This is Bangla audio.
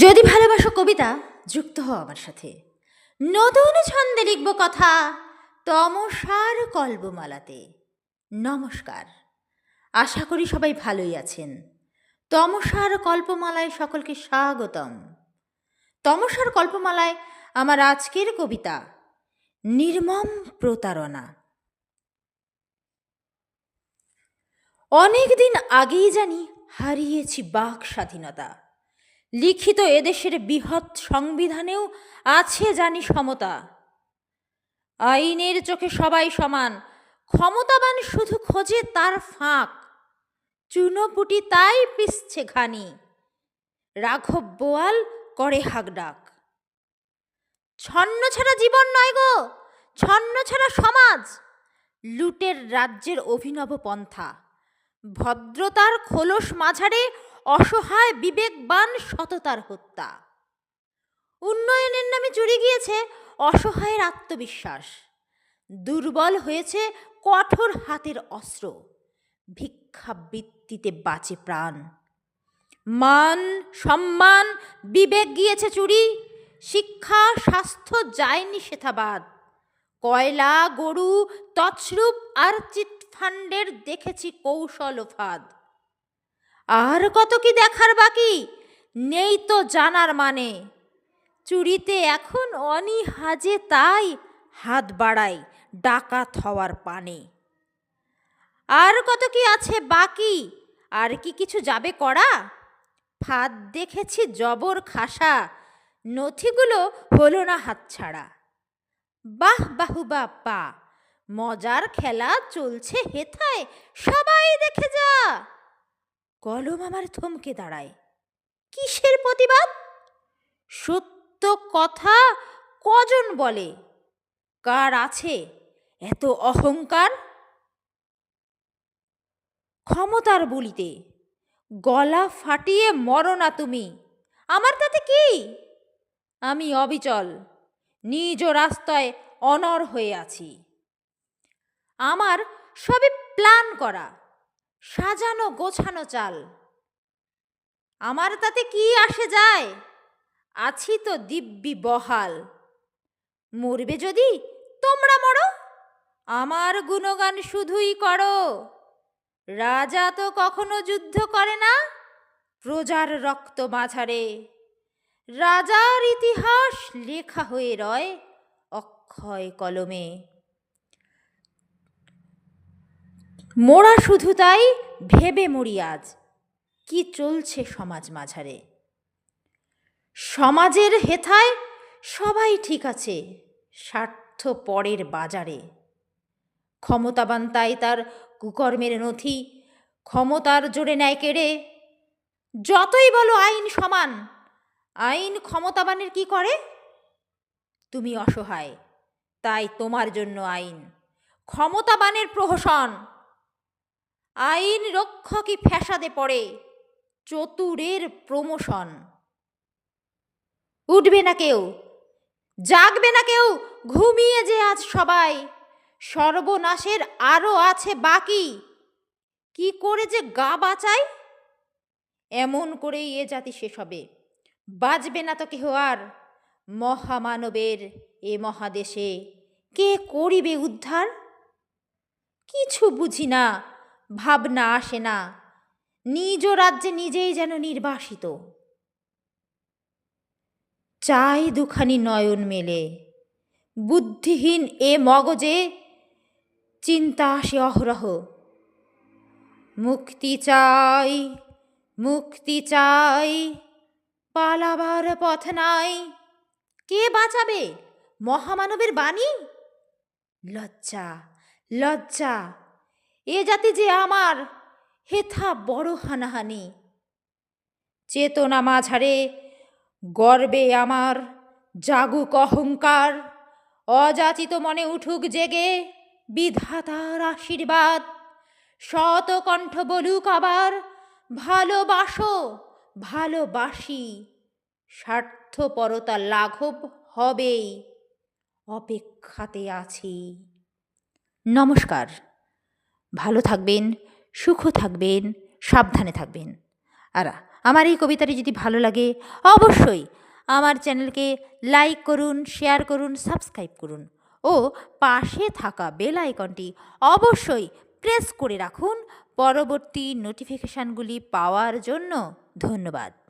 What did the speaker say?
যদি ভালোবাসো কবিতা যুক্ত হও আমার সাথে। নতুন ছন্দে লিখব কথা তমসার কল্পমালাতে। নমস্কার, আশা করি সবাই ভালোই আছেন। তমসার কল্পমালায় সকলকে স্বাগতম। তমসার কল্পমালায় আমার আজকের কবিতা নির্মম প্রতারণা। অনেক দিন আগেই জানি হারিয়েছি বাক স্বাধীনতা। লিখিত এদেশের বৃহৎ সংবিধানেও আছে জানি সমতা। আইনের চোখে সবাই সমান, ক্ষমতাবান শুধু খোঁজে তার ফাঁক। চুনোপুটি তাই পিষছে ঘানি, রাঘব বোয়াল করে হাকডাক। ছন্ন ছাড়া জীবন নয় গো, ছন্ন ছাড়া সমাজ। লুটের রাজ্যের অভিনব পন্থা, ভদ্রতার খোলস মাঝারে অসহায় বিবেকবান সততার হত্যা। উন্নয়নের নামে চুরি গিয়েছে অসহায়ের আত্মবিশ্বাস। দুর্বল হয়েছে কঠোর হাতের অস্ত্র, ভিক্ষাবৃত্তিতে বাঁচে প্রাণ। মান সম্মান বিবেক গিয়েছে চুরি, শিক্ষা স্বাস্থ্য যায়নি সেথাবাদ। কয়লা গরু তছরূপ আর চিটফান্ডের দেখেছি কৌশল ও ফাঁদ। আর কত কি দেখার বাকি নেই তো জানার মানে। চুরিতে এখন অনীহাজে তাই হাত বাড়াই ডাকাত হওয়ার পানে। আর কত কি আছে বাকি, আর কি কিছু যাবে করা। ফাঁদ দেখেছি জবর খাসা, নথিগুলো হলো না হাতছাড়া। বাহ বাহুবা পা, মজার খেলা চলছে হেথায়, সবাই দেখে যা। কলম আমার থমকে দাঁড়ায়, কিসের প্রতিবাদ। সত্য কথা কজন বলে, কার আছে এত অহংকার। ক্ষমতার বলিতে গলা ফাটিয়ে মরো না তুমি, আমার তাতে কি। আমি অবিচল নিজ রাস্তায় অনড় হয়ে আছি। আমার সবই প্ল্যান করা, সাজানো গোছানো চাল। আমার তাতে কি আসে যায়, আছি তো দিব্যি বহাল। মরবে যদি তোমরা মরো, আমার গুণগান শুধুই করো। রাজা তো কখনো যুদ্ধ করে না, প্রজার রক্ত মাঝারে। রাজার ইতিহাস লেখা হয়ে রয় অক্ষয় কলমে। মোরা শুধু তাই ভেবে মরি আজ, কি চলছে সমাজ মাঝারে। সমাজের হেথায় সবাই ঠিক আছে, স্বার্থ পরের বাজারে। ক্ষমতাবান তাই তার কুকর্মের নথি ক্ষমতার জোরে নেয় কেড়ে। যতই বলো আইন সমান, আইন ক্ষমতাবানের কি করে। তুমি অসহায় তাই তোমার জন্য আইন, ক্ষমতাবানের প্রহসন। আইন রক্ষকই ফ্যাসাদে পড়ে, চতুরের প্রমোশন। উঠবে না কেউ, জাগবে না কেউ, ঘুমিয়ে যে আজ সবাই। সর্বনাশের আরও আছে বাকি, কি করে যে গা বাঁচাই। এমন করেই এ জাতি শেষ হবে, বাঁচবে না তো কেহ আর। মহামানবের এ মহাদেশে কে করিবে উদ্ধার। কিছু বুঝি না, ভাবনা আসে না, নিজ রাজ্যে নিজেই যেন নির্বাসিত। চাই দুখানি নয়ন মেলে, বুদ্ধিহীন এ মগজে চিন্তা আসে অহরহ। মুক্তি চাই মুক্তি চাই, পালাবার পথ নাই। কে বাঁচাবে মহামানবের বাণী। লজ্জা লজ্জা, এ জাতি যে আমার, হেথা বড় হানাহানি। চেতনা মাঝারে গর্বে আমার জাগুক অহংকার। অযাচিত মনে উঠুক জেগে বিধাতার আশীর্বাদ। শতকণ্ঠ বলুক আবার ভালোবাসো ভালোবাসি। স্বার্থপরতা লাঘব হবেই, অপেক্ষাতে আছি। নমস্কার, ভালো থাকবেন, সুখ থাকবেন, সাবধানে থাকবেন। আর আমার এই কবিতাটি যদি ভালো লাগে অবশ্যই আমার চ্যানেলকে লাইক করুন, শেয়ার করুন, সাবস্ক্রাইব করুন ও পাশে থাকা বেল আইকনটি অবশ্যই প্রেস করে রাখুন পরবর্তী নোটিফিকেশানগুলি পাওয়ার জন্য। ধন্যবাদ।